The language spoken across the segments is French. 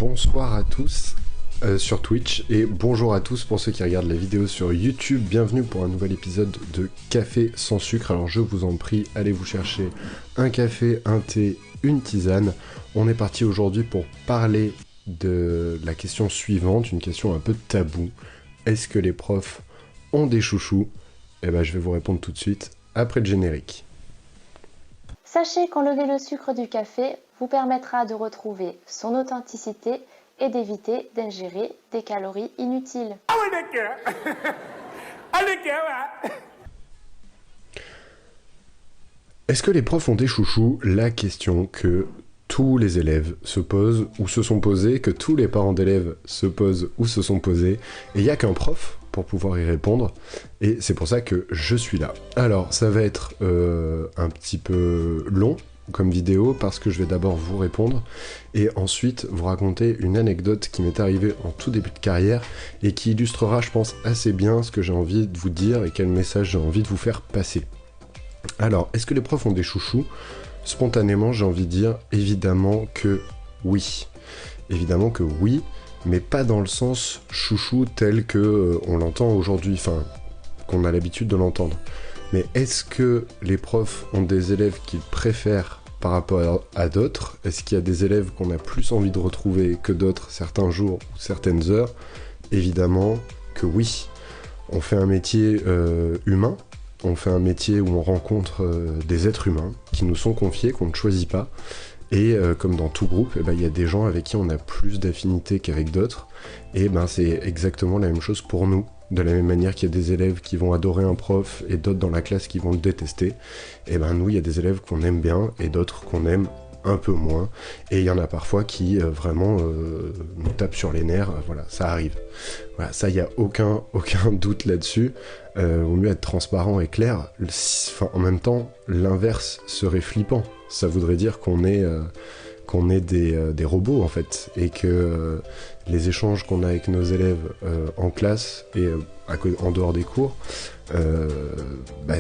bonsoir à tous sur Twitch et bonjour à tous pour ceux qui regardent la vidéo sur YouTube. Bienvenue pour un nouvel épisode de Café sans sucre. Alors je vous en prie, allez vous chercher un café, un thé, une tisane. On est parti aujourd'hui pour parler de la question suivante, une question un peu taboue. Est-ce que les profs ont des chouchous? Eh ben je vais vous répondre tout de suite après le générique. Sachez qu'enlever le sucre du café vous permettra de retrouver son authenticité et d'éviter d'ingérer des calories inutiles. Est-ce que les profs ont des chouchous? La question que tous les élèves se posent ou se sont posés, que tous les parents d'élèves se posent ou se sont posés, et il n'y a qu'un prof pour pouvoir y répondre, et c'est pour ça que je suis là. Alors, ça va être un petit peu long comme vidéo, parce que je vais d'abord vous répondre, et ensuite vous raconter une anecdote qui m'est arrivée en tout début de carrière, et qui illustrera, je pense, assez bien ce que j'ai envie de vous dire, et quel message j'ai envie de vous faire passer. Alors, est-ce que les profs ont des chouchous? Spontanément, j'ai envie de dire évidemment que oui. Évidemment que oui, mais pas dans le sens chouchou tel que on l'entend aujourd'hui, enfin, qu'on a l'habitude de l'entendre. Mais est-ce que les profs ont des élèves qu'ils préfèrent par rapport à d'autres? Est-ce qu'il y a des élèves qu'on a plus envie de retrouver que d'autres certains jours ou certaines heures? Évidemment que oui. On fait un métier humain. On fait un métier où on rencontre des êtres humains qui nous sont confiés, qu'on ne choisit pas. Et comme dans tout groupe, y a des gens avec qui on a plus d'affinité qu'avec d'autres. Et c'est exactement la même chose pour nous. De la même manière qu'il y a des élèves qui vont adorer un prof et d'autres dans la classe qui vont le détester. Et nous, il y a des élèves qu'on aime bien et d'autres qu'on aime un peu moins. Et il y en a parfois qui vraiment nous tapent sur les nerfs. Voilà, ça arrive. Voilà, ça, il n'y a aucun doute là-dessus. Vaut mieux être transparent et clair. En même temps, l'inverse serait flippant. Ça voudrait dire qu'on est des robots, en fait. Et que les échanges qu'on a avec nos élèves en classe et en dehors des cours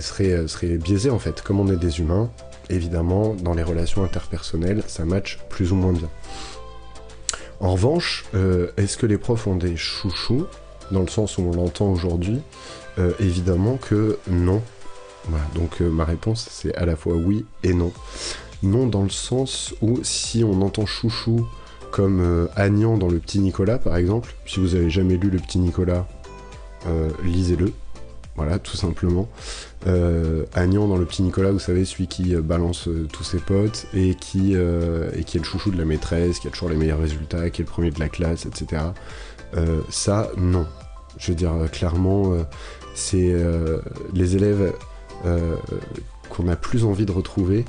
seraient biaisés, en fait. Comme on est des humains, évidemment, dans les relations interpersonnelles, ça match plus ou moins bien. En revanche, est-ce que les profs ont des chouchous, dans le sens où on l'entend aujourd'hui? Évidemment que non. Voilà, donc ma réponse, c'est à la fois oui et non. Non dans le sens où, si on entend chouchou comme Agnan dans Le Petit Nicolas, par exemple, si vous avez jamais lu Le Petit Nicolas, lisez-le. Voilà, tout simplement. Agnan dans Le Petit Nicolas, vous savez, celui qui balance tous ses potes et qui est le chouchou de la maîtresse, qui a toujours les meilleurs résultats, qui est le premier de la classe, etc. Ça, non. Je veux dire, clairement, c'est les élèves qu'on a plus envie de retrouver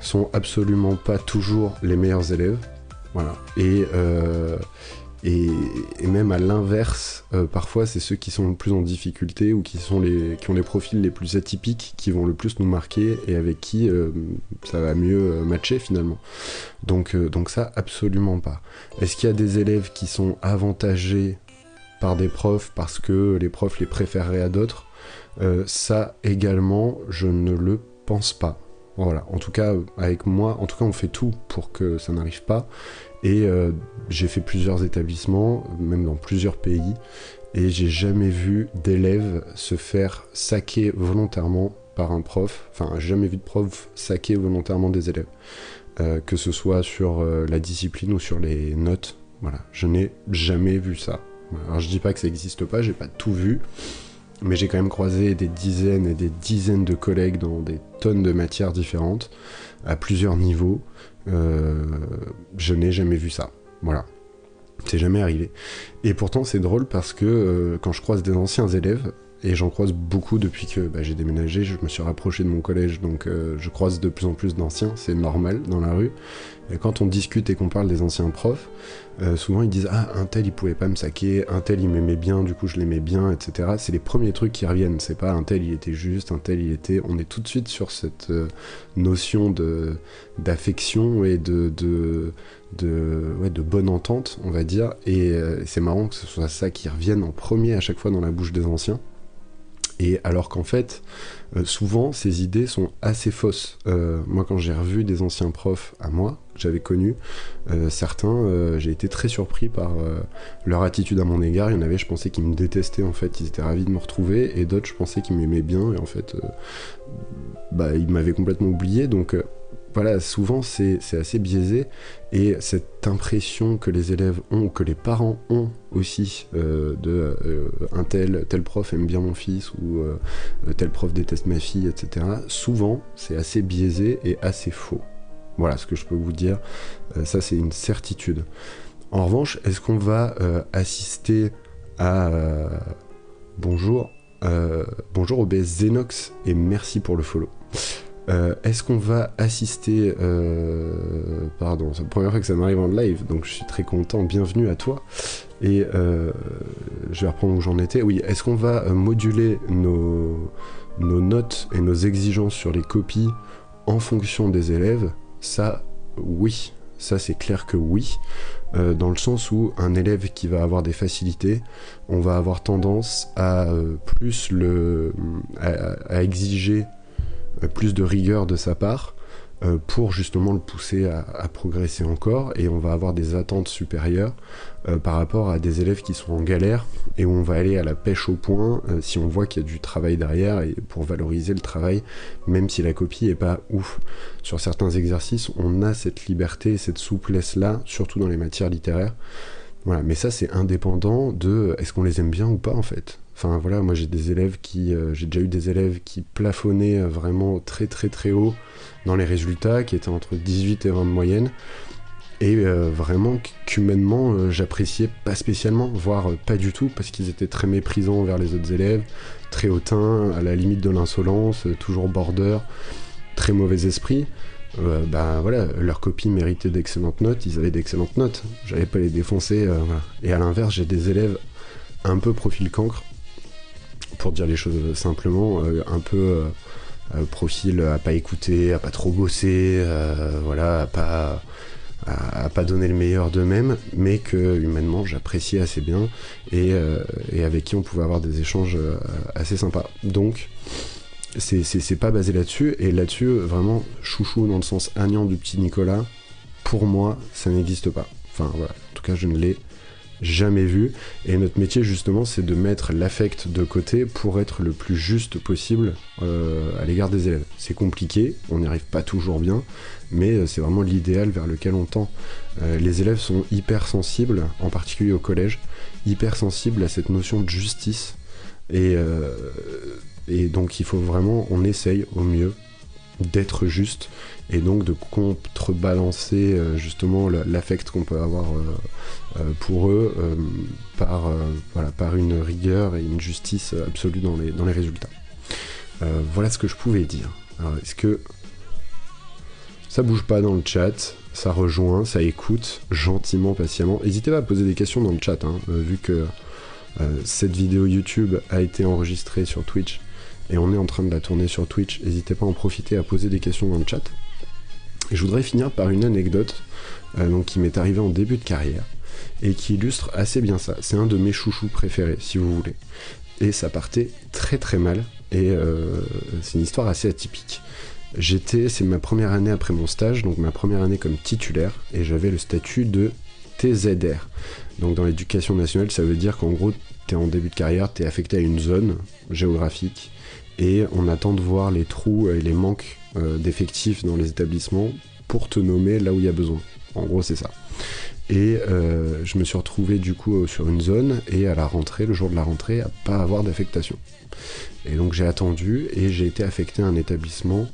sont absolument pas toujours les meilleurs élèves. Voilà. Et même à l'inverse, parfois c'est ceux qui sont le plus en difficulté ou qui ont les profils les plus atypiques qui vont le plus nous marquer et avec qui ça va mieux matcher finalement. Donc ça, absolument pas. Est-ce qu'il y a des élèves qui sont avantagés par des profs parce que les profs les préféreraient à d'autres? Ça également, je ne le pense pas. Voilà, en tout cas, avec moi, on fait tout pour que ça n'arrive pas. Et j'ai fait plusieurs établissements, même dans plusieurs pays, et j'ai jamais vu d'élèves se faire saquer volontairement par un prof. Enfin, j'ai jamais vu de prof saquer volontairement des élèves. Que ce soit sur la discipline ou sur les notes. Voilà, je n'ai jamais vu ça. Alors je dis pas que ça n'existe pas, j'ai pas tout vu, mais j'ai quand même croisé des dizaines et des dizaines de collègues dans des tonnes de matières différentes, à plusieurs niveaux. Je n'ai jamais vu ça. Voilà. C'est jamais arrivé. Et pourtant, c'est drôle parce que quand je croise des anciens élèves, et j'en croise beaucoup depuis que j'ai déménagé, je me suis rapproché de mon collège, donc je croise de plus en plus d'anciens, c'est normal dans la rue. Et quand on discute et qu'on parle des anciens profs, souvent ils disent « Ah, un tel il pouvait pas me saquer, un tel il m'aimait bien, du coup je l'aimais bien, etc. » C'est les premiers trucs qui reviennent, c'est pas un tel il était juste, un tel il était... On est tout de suite sur cette notion d'affection et de bonne entente, on va dire, et c'est marrant que ce soit ça qui revienne en premier à chaque fois dans la bouche des anciens. Et alors qu'en fait, souvent, ces idées sont assez fausses. Moi, quand j'ai revu des anciens profs à moi, que j'avais connus, certains, j'ai été très surpris par leur attitude à mon égard. Il y en avait, je pensais qu'ils me détestaient, en fait, ils étaient ravis de me retrouver, et d'autres, je pensais qu'ils m'aimaient bien, et en fait, ils m'avaient complètement oublié, donc... Voilà, souvent c'est assez biaisé, et cette impression que les élèves ont, ou que les parents ont aussi, un tel prof aime bien mon fils, ou tel prof déteste ma fille, etc. Souvent, c'est assez biaisé et assez faux. Voilà ce que je peux vous dire, ça c'est une certitude. En revanche, est-ce qu'on va assister à... bonjour OBS Zenox, et merci pour le follow. Est-ce qu'on va assister... pardon, c'est la première fois que ça m'arrive en live, donc je suis très content, bienvenue à toi. Et je vais reprendre où j'en étais. Oui, est-ce qu'on va moduler nos notes et nos exigences sur les copies en fonction des élèves? Ça, oui. Ça, c'est clair que oui. Dans le sens où un élève qui va avoir des facilités, on va avoir tendance à à exiger plus de rigueur de sa part pour justement le pousser à progresser encore, et on va avoir des attentes supérieures par rapport à des élèves qui sont en galère et où on va aller à la pêche au point si on voit qu'il y a du travail derrière, et pour valoriser le travail même si la copie est pas ouf. Sur certains exercices, on a cette liberté et cette souplesse là, surtout dans les matières littéraires. Voilà, mais ça c'est indépendant de est-ce qu'on les aime bien ou pas en fait. Enfin voilà, moi j'ai déjà eu des élèves qui plafonnaient vraiment très très très haut dans les résultats, qui étaient entre 18 et 20 de moyenne, et vraiment qu'humainement j'appréciais pas spécialement, voire pas du tout, parce qu'ils étaient très méprisants envers les autres élèves, très hautains, à la limite de l'insolence, toujours border, très mauvais esprit. Voilà, leur copie méritait d'excellentes notes, ils avaient d'excellentes notes, j'allais pas les défoncer, voilà. Et à l'inverse, j'ai des élèves un peu profil cancre, pour dire les choses simplement, un peu profil à pas écouter, à pas trop bosser, voilà, à pas donner le meilleur d'eux-mêmes, mais que humainement j'appréciais assez bien, et avec qui on pouvait avoir des échanges assez sympas. Donc c'est pas basé là-dessus, et là-dessus vraiment chouchou dans le sens agnant du petit Nicolas, pour moi ça n'existe pas. Enfin voilà, en tout cas je ne l'ai jamais vu, et notre métier justement c'est de mettre l'affect de côté pour être le plus juste possible à l'égard des élèves. C'est compliqué, on n'y arrive pas toujours bien, mais c'est vraiment l'idéal vers lequel on tend. Les élèves sont hyper sensibles, en particulier au collège, hyper sensibles à cette notion de justice, et donc il faut vraiment, on essaye au mieux d'être juste, et donc de contrebalancer justement l'affect qu'on peut avoir pour eux par une rigueur et une justice absolue dans les résultats. Voilà ce que je pouvais dire. Alors, est-ce que ça bouge pas dans le chat, ça rejoint, ça écoute gentiment, patiemment. N'hésitez pas à poser des questions dans le chat, hein, vu que cette vidéo YouTube a été enregistrée sur Twitch et on est en train de la tourner sur Twitch. N'hésitez pas à en profiter, à poser des questions dans le chat. Et je voudrais finir par une anecdote qui m'est arrivée en début de carrière et qui illustre assez bien ça. C'est un de mes chouchous préférés, si vous voulez. Et ça partait très très mal, et c'est une histoire assez atypique. C'est ma première année après mon stage, donc ma première année comme titulaire, et j'avais le statut de TZR. Donc dans l'éducation nationale, ça veut dire qu'en gros, t'es en début de carrière, t'es affecté à une zone géographique, et on attend de voir les trous et les manques d'effectifs dans les établissements pour te nommer là où il y a besoin. En gros, c'est ça. Et je me suis retrouvé du coup sur une zone, et à la rentrée, le jour de la rentrée, à pas avoir d'affectation. Et donc j'ai attendu, et j'ai été affecté à un établissement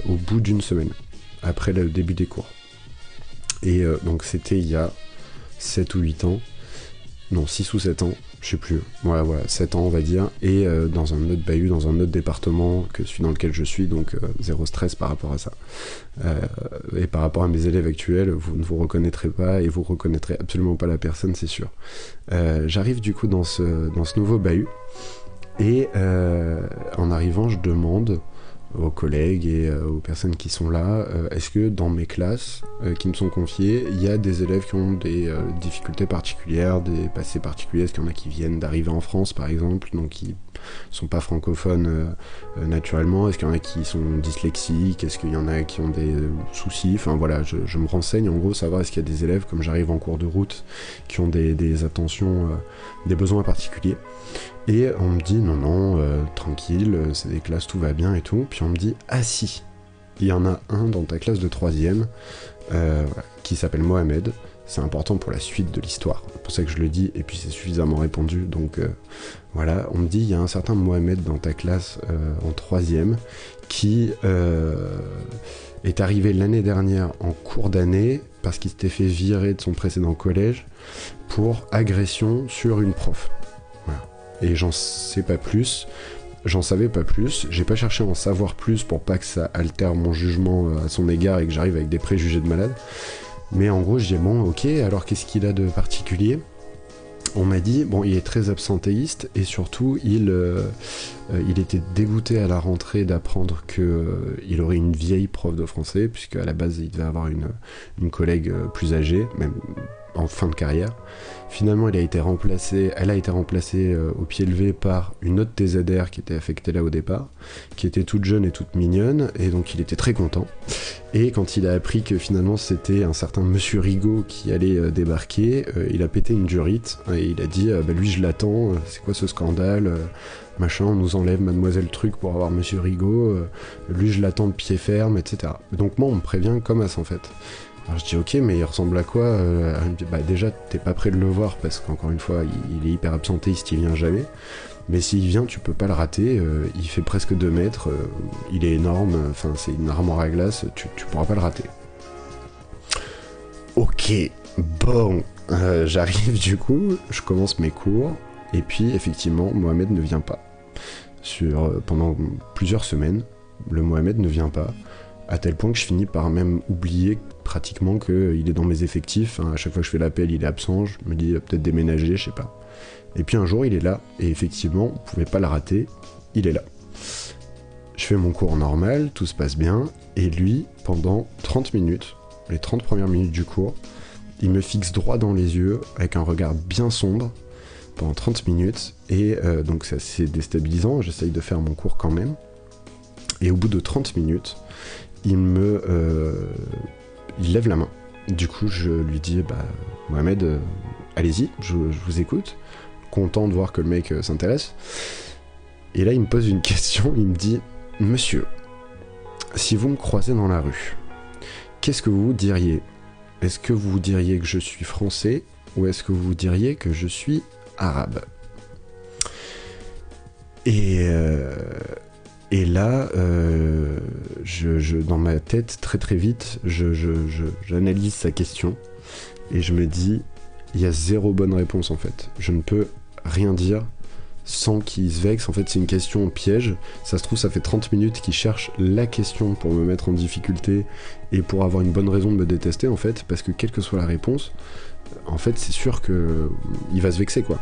au bout d'une semaine, après le début des cours. Et donc c'était il y a 7 ou 8 ans, non 6 ou 7 ans, je sais plus, voilà, 7 ans on va dire, et dans un autre bahut, dans un autre département que celui dans lequel je suis, donc zéro stress par rapport à ça. Et par rapport à mes élèves actuels, vous ne vous reconnaîtrez pas, et vous reconnaîtrez absolument pas la personne, c'est sûr. J'arrive du coup dans ce nouveau bahut, et en arrivant je demande aux collègues et aux personnes qui sont là, est-ce que dans mes classes qui me sont confiées, il y a des élèves qui ont des difficultés particulières, des passés particuliers, est-ce qu'il y en a qui viennent d'arriver en France par exemple, donc qui sont pas francophones naturellement? Est-ce qu'il y en a qui sont dyslexiques? Est-ce qu'il y en a qui ont des soucis? Enfin voilà, je me renseigne en gros, savoir est-ce qu'il y a des élèves, comme j'arrive en cours de route, qui ont des attentions, des besoins particuliers. Et on me dit non, tranquille, c'est des classes, tout va bien et tout. Puis on me dit, ah si, il y en a un dans ta classe de 3e qui s'appelle Mohamed. C'est important pour la suite de l'histoire, c'est pour ça que je le dis, et puis c'est suffisamment répandu, donc voilà, on me dit, il y a un certain Mohamed dans ta classe en 3e qui est arrivé l'année dernière en cours d'année, parce qu'il s'était fait virer de son précédent collège pour agression sur une prof. Voilà. Et j'en savais pas plus, j'ai pas cherché à en savoir plus pour pas que ça altère mon jugement à son égard et que j'arrive avec des préjugés de malade. Mais en gros, je dis bon, ok, alors qu'est-ce qu'il a de particulier? On m'a dit, bon, il est très absentéiste et surtout, il était dégoûté à la rentrée d'apprendre qu'il aurait une vieille prof de français, puisque à la base, il devait avoir une collègue plus âgée, même en fin de carrière. Finalement, elle a été remplacée au pied levé par une autre TZR qui était affectée là au départ, qui était toute jeune et toute mignonne, et donc il était très content. Et quand il a appris que finalement c'était un certain Monsieur Rigaud qui allait débarquer, il a pété une durite, et il a dit lui je l'attends, c'est quoi ce scandale, machin, on nous enlève Mademoiselle Truc pour avoir Monsieur Rigaud, lui je l'attends de pied ferme, etc. Donc moi on me prévient comme as en fait. Alors je dis ok, mais il ressemble à quoi? Il me dit déjà t'es pas prêt de le voir parce qu'encore une fois il est hyper absentéiste, il vient jamais. Mais s'il vient, tu peux pas le rater, il fait presque 2 mètres, il est énorme, enfin c'est une armoire à glace, tu pourras pas le rater. Ok, bon, j'arrive du coup, je commence mes cours, et puis effectivement, Mohamed ne vient pas. Pendant plusieurs semaines, le Mohamed ne vient pas, à tel point que je finis par même oublier pratiquement qu'il est dans mes effectifs. À chaque fois que je fais l'appel, il est absent, je me dis peut-être déménager, je sais pas. Et puis un jour, il est là, et effectivement, vous pouvez pas le rater, il est là. Je fais mon cours normal, tout se passe bien, et lui, pendant 30 minutes, les 30 premières minutes du cours, il me fixe droit dans les yeux, avec un regard bien sombre, pendant 30 minutes, et donc c'est assez déstabilisant, j'essaye de faire mon cours quand même, et au bout de 30 minutes, il lève la main. Du coup, je lui dis, Mohamed, allez-y, je vous écoute. Content de voir que le mec s'intéresse. Et là, il me pose une question, il me dit, monsieur, si vous me croisez dans la rue, qu'est-ce que vous diriez? Est-ce que vous diriez que je suis français ou est-ce que vous diriez que je suis arabe? Et là, dans ma tête, très très vite, j'analyse sa question et je me dis, il y a 0 bonne réponse en fait. Je ne peux rien dire sans qu'il se vexe. En fait, c'est une question piège. Ça se trouve, ça fait 30 minutes qu'il cherche la question pour me mettre en difficulté et pour avoir une bonne raison de me détester en fait, parce que quelle que soit la réponse, en fait, c'est sûr qu'il va se vexer quoi.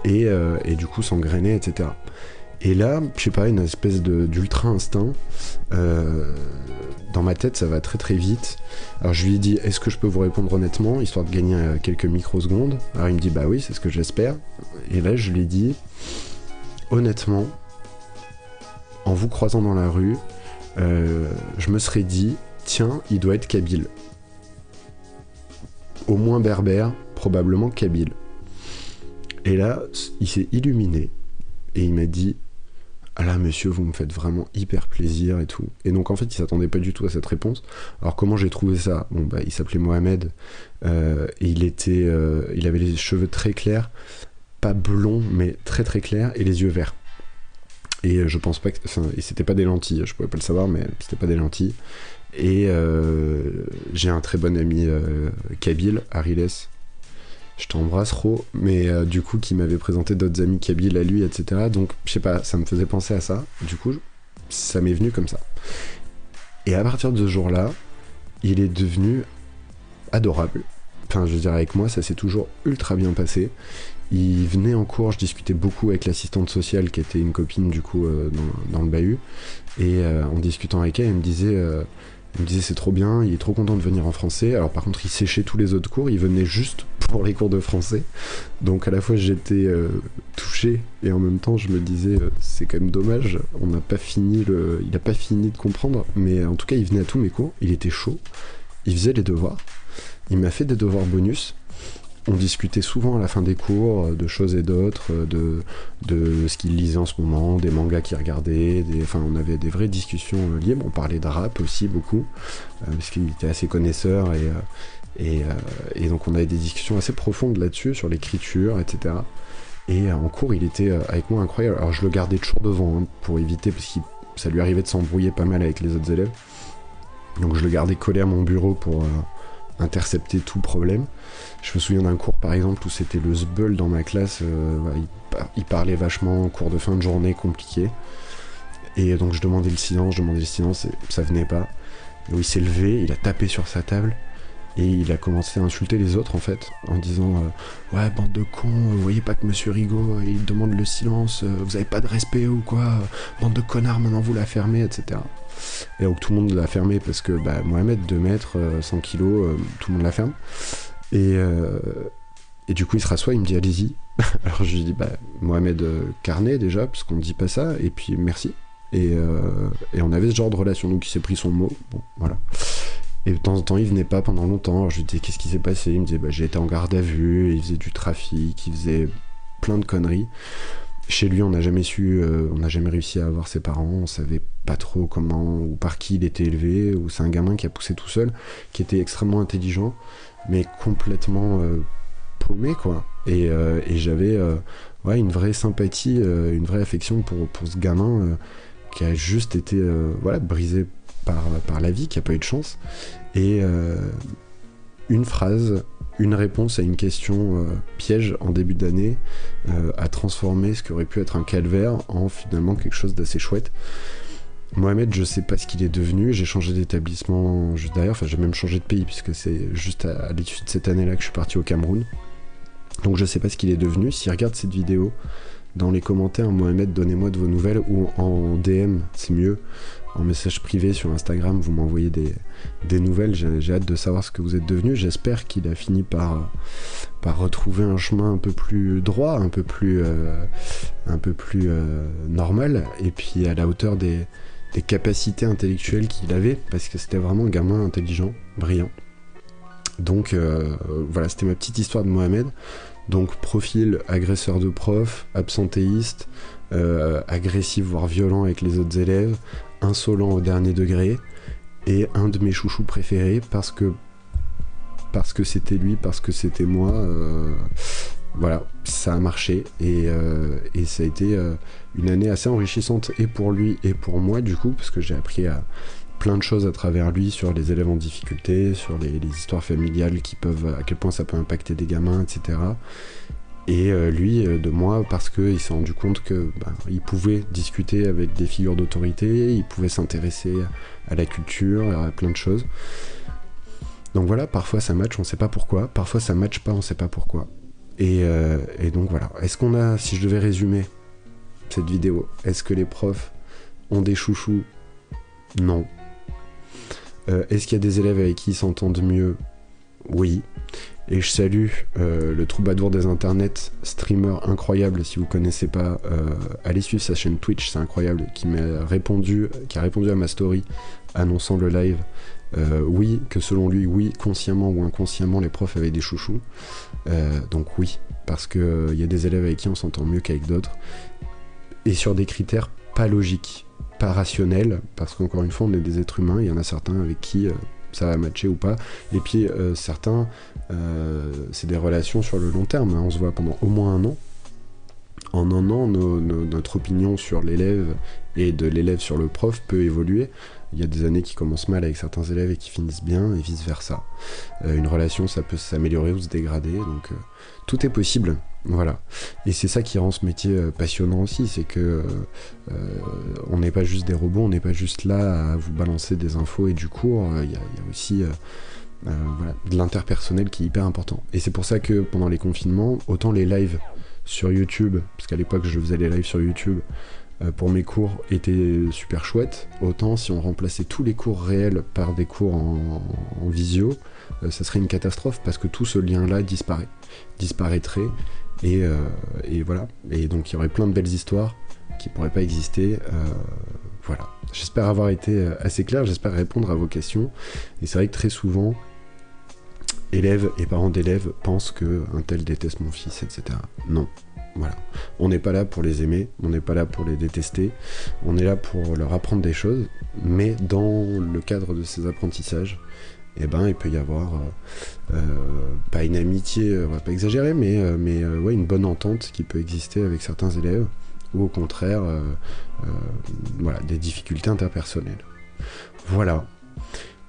Et du coup s'engrainer, etc. Et là, je sais pas, une espèce d'ultra instinct, dans ma tête ça va très très vite. Alors je lui ai dit, est-ce que je peux vous répondre honnêtement, histoire de gagner quelques microsecondes? Alors il me dit, bah oui, c'est ce que j'espère. Et là je lui ai dit, honnêtement, en vous croisant dans la rue, je me serais dit, tiens, il doit être kabyle. Au moins berbère, probablement kabyle. Et là, il s'est illuminé, et il m'a dit, ah là monsieur, vous me faites vraiment hyper plaisir et tout. Et donc en fait il s'attendait pas du tout à cette réponse. Alors comment j'ai trouvé ça? Bon il s'appelait Mohamed, et il avait les cheveux très clairs, pas blonds mais très très clairs, et les yeux verts. Et je pense pas que, et c'était pas des lentilles, je pouvais pas le savoir, mais c'était pas des lentilles. Et j'ai un très bon ami kabyle, Ariles. Je t'embrasse, Ro, mais du coup, qui m'avait présenté d'autres amis kabyles à lui, etc. Donc, je sais pas, ça me faisait penser à ça. Du coup, ça m'est venu comme ça. Et à partir de ce jour-là, il est devenu adorable. Enfin, je veux dire, avec moi, ça s'est toujours ultra bien passé. Il venait en cours, je discutais beaucoup avec l'assistante sociale, qui était une copine, du coup, dans le bahut. Et en discutant avec elle, elle me disait... Il me disait c'est trop bien, il est trop content de venir en français. Alors par contre il séchait tous les autres cours, il venait juste pour les cours de français. Donc à la fois j'étais touché et en même temps je me disais c'est quand même dommage, il n'a pas fini de comprendre. Mais en tout cas il venait à tous mes cours, il était chaud, il faisait les devoirs, il m'a fait des devoirs bonus. On discutait souvent à la fin des cours de choses et d'autres, de ce qu'il lisait en ce moment, des mangas qu'il regardait, enfin on avait des vraies discussions libres, on parlait de rap aussi beaucoup, parce qu'il était assez connaisseur et donc on avait des discussions assez profondes là-dessus, sur l'écriture, etc. Et en cours il était avec moi incroyable, alors je le gardais toujours devant pour éviter, parce que ça lui arrivait de s'embrouiller pas mal avec les autres élèves, donc je le gardais collé à mon bureau pour intercepter tout problème. Je me souviens d'un cours par exemple où c'était le zbeul dans ma classe, il parlait vachement en cours de fin de journée compliqué, et donc je demandais le silence et ça venait pas. Et il s'est levé, il a tapé sur sa table et il a commencé à insulter les autres en fait, en disant ouais bande de cons, vous voyez pas que monsieur Rigaud il demande le silence, vous avez pas de respect ou quoi, bande de connards, maintenant vous la fermez, etc. Et donc tout le monde l'a fermé parce que Mohamed 2 mètres, 100 kilos, tout le monde la ferme. Et du coup il se rassoit, il me dit allez-y. Alors je lui dis Mohamed carnet déjà, parce qu'on ne dit pas ça, et puis merci. Et on avait ce genre de relation, donc il s'est pris son mot, bon voilà. Et de temps en temps il venait pas pendant longtemps, alors je lui disais qu'est-ce qui s'est passé, il me disait j'ai été en garde à vue, il faisait du trafic, il faisait plein de conneries. Chez lui on n'a jamais réussi à avoir ses parents, on savait pas trop comment ou par qui il était élevé, ou c'est un gamin qui a poussé tout seul, qui était extrêmement intelligent, mais complètement paumé quoi. Et j'avais une vraie sympathie, une vraie affection pour ce gamin qui a juste été brisé par la vie, qui a pas eu de chance. Et une phrase, une réponse à une question piège en début d'année a transformé ce qui aurait pu être un calvaire en finalement quelque chose d'assez chouette. Mohamed, je sais pas ce qu'il est devenu, j'ai changé d'établissement juste derrière, enfin j'ai même changé de pays puisque c'est juste à l'issue de cette année-là que je suis parti au Cameroun. Donc je sais pas ce qu'il est devenu. S'il regarde cette vidéo, dans les commentaires, Mohamed, donnez-moi de vos nouvelles, ou en DM, c'est mieux, en message privé sur Instagram, vous m'envoyez des nouvelles, j'ai hâte de savoir ce que vous êtes devenu. J'espère qu'il a fini par retrouver un chemin un peu plus droit, un peu plus normal, et puis à la hauteur des capacités intellectuelles qu'il avait, parce que c'était vraiment un gamin intelligent, brillant. Donc voilà, c'était ma petite histoire de Mohamed. Donc profil agresseur de prof, absentéiste, agressif voire violent avec les autres élèves, insolent au dernier degré, et un de mes chouchous préférés parce que c'était lui, parce que c'était moi. Voilà, ça a marché et ça a été une année assez enrichissante et pour lui et pour moi du coup, parce que j'ai appris plein de choses à travers lui sur les élèves en difficulté, sur les histoires familiales à quel point ça peut impacter des gamins, etc. Et lui de moi parce qu'il s'est rendu compte que il pouvait discuter avec des figures d'autorité, il pouvait s'intéresser à la culture, à plein de choses. Donc voilà, parfois ça match, on sait pas pourquoi, parfois ça match pas, on sait pas pourquoi. Et donc voilà, si je devais résumer cette vidéo, est-ce que les profs ont des chouchous ? Non. Est-ce qu'il y a des élèves avec qui ils s'entendent mieux ? Oui. Et je salue le troubadour des internets, streamer incroyable, si vous connaissez pas, allez suivre sa chaîne Twitch, c'est incroyable, qui a répondu à ma story annonçant le live. Oui, que selon lui, oui, consciemment ou inconsciemment, les profs avaient des chouchous. Donc oui, parce que y a des élèves avec qui on s'entend mieux qu'avec d'autres. Et sur des critères pas logiques, pas rationnels, parce qu'encore une fois, on est des êtres humains, il y en a certains avec qui ça va matcher ou pas. Et puis certains, c'est des relations sur le long terme, hein. On se voit pendant au moins 1 an. En 1 an, notre opinion sur l'élève et de l'élève sur le prof peut évoluer. Il y a des années qui commencent mal avec certains élèves et qui finissent bien, et vice-versa. Une relation, ça peut s'améliorer ou se dégrader, donc tout est possible. Voilà. Et c'est ça qui rend ce métier passionnant aussi, c'est que on n'est pas juste des robots, on n'est pas juste là à vous balancer des infos et du cours, il y a aussi de l'interpersonnel qui est hyper important. Et c'est pour ça que pendant les confinements, autant les lives sur YouTube, parce qu'à l'époque je faisais les lives sur YouTube, pour mes cours était super chouette, autant si on remplaçait tous les cours réels par des cours en visio, ça serait une catastrophe parce que tout ce lien-là disparaîtrait, et voilà. Et donc il y aurait plein de belles histoires qui pourraient pas exister. Voilà. J'espère avoir été assez clair, j'espère répondre à vos questions. Et c'est vrai que très souvent, élèves et parents d'élèves pensent qu'un tel déteste mon fils, etc. Non. Voilà. On n'est pas là pour les aimer, on n'est pas là pour les détester, on est là pour leur apprendre des choses, mais dans le cadre de ces apprentissages, il peut y avoir pas une amitié, on va pas exagérer, mais ouais, une bonne entente qui peut exister avec certains élèves, ou au contraire, voilà, des difficultés interpersonnelles. Voilà.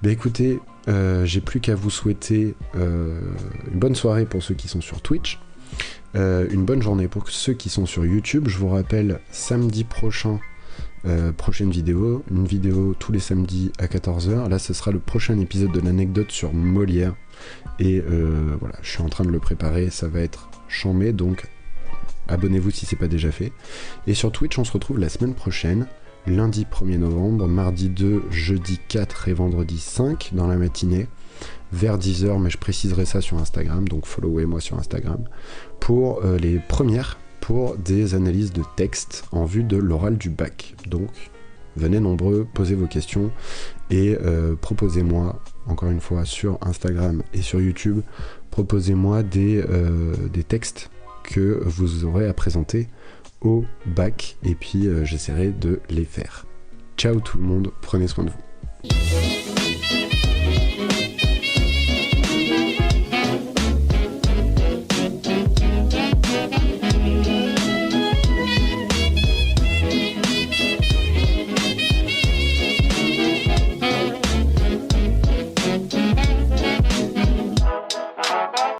Écoutez, j'ai plus qu'à vous souhaiter une bonne soirée pour ceux qui sont sur Twitch. Une bonne journée pour ceux qui sont sur YouTube. Je vous rappelle, samedi prochain, prochaine vidéo, une vidéo tous les samedis à 14h. Là, ce sera le prochain épisode de l'anecdote sur Molière. Et voilà, je suis en train de le préparer, ça va être chambé, donc abonnez-vous si c'est pas déjà fait. Et sur Twitch, on se retrouve la semaine prochaine, lundi 1er novembre, mardi 2, jeudi 4 et vendredi 5 dans la matinée, vers 10h, mais je préciserai ça sur Instagram, donc followez-moi sur Instagram, pour les premières, pour des analyses de texte en vue de l'oral du bac. Donc, venez nombreux, posez vos questions, et proposez-moi, encore une fois, sur Instagram et sur YouTube, proposez-moi des textes que vous aurez à présenter au bac, et puis j'essaierai de les faire. Ciao tout le monde, prenez soin de vous.